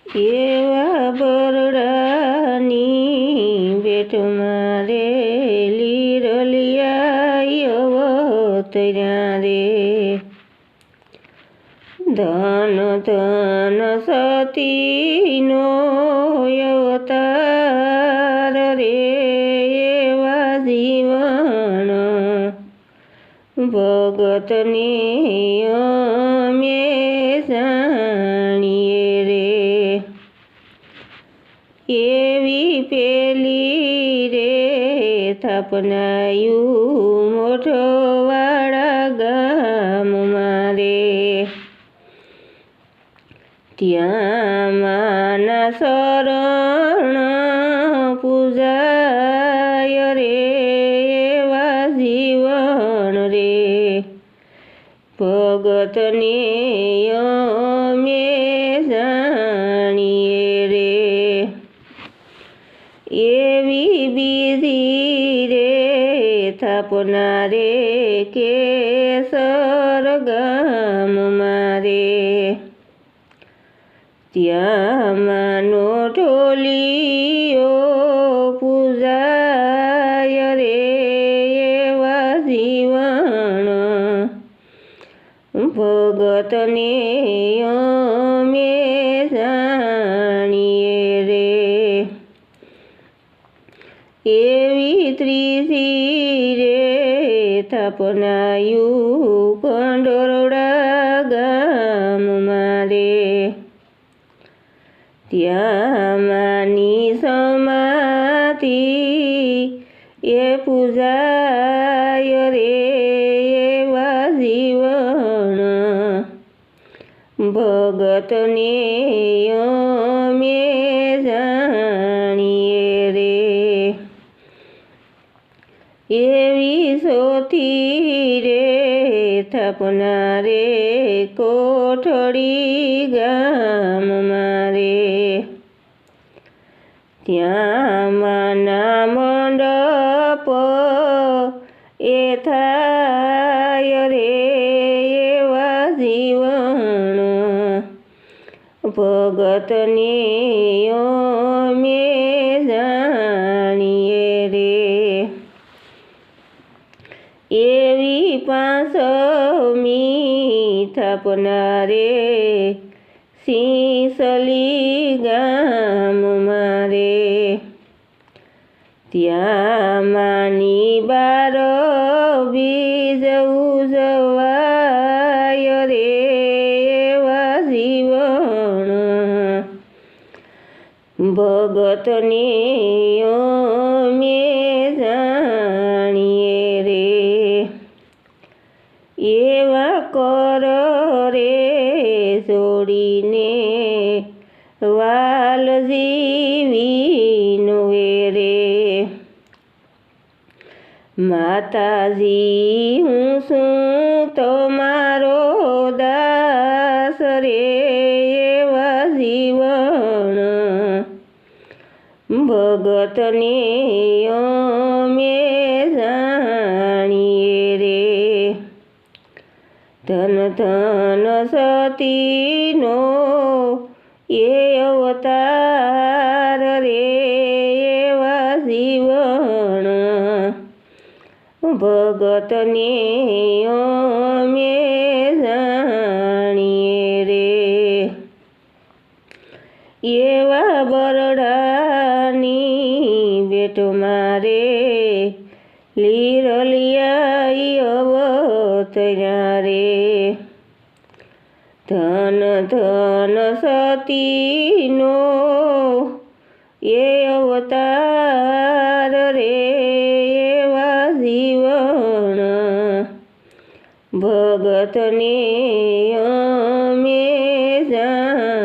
એવા બરડાની બેટમાં રે લીરલિયા અવતર્યા રે ધન ધન સતીનો અવતાર રે એવા જીવન ભગતને અમે જાણીએ રે એવી પેલી રે થાપનાયું મોઢવાડા ગામમાં રે ત્યાં માના શરણ પૂજાય રે એવા જીવન રે ભગતને અમે જાણીએ રે એવી બીજી રે થાપના રે કેસર ગામમાં રે ત્યાં માનો ઢોલિયો પૂજાય રે એવા જીવન ભગતને અમે જાણીએ રે એવી ત્રીજી રે થાપનાયું કંડોરડા ગામમાં રે ત્યાં માની સમાધિ એ પૂજાય રે એવા જીવન ભગતને અમે જાણીએ રે એવી સોથી રે થાપના રે કોઠડી ગામમાં રે ત્યાં માના મંડપ એ થાય રે એવા જીવન ભગતને અમે જાણીએ રે એવી પાંચમી થાપના રે સિંસલી ગામમાં રે ત્યાં માની બાર બીજ ઉજવાય રે એવા જીવન ભગતને અમે જાણીએ રે એવા કર રે જોડીને વાલજીવીનો રે માતાજી હું શું તમારો દાસ રે એવા જીવન ભગતને અમે જાણીએ રે ધન ધન સતીનો એ અવતાર રે એવા જીવન ભગતને અમે જાણીએ રે એવા બરડાની બેટમાં રે લીરલિયા અવતર્યા રે ધન ધન સતીનો એ અવતાર રે એવા જીવન ભગતને અમે જાણીએ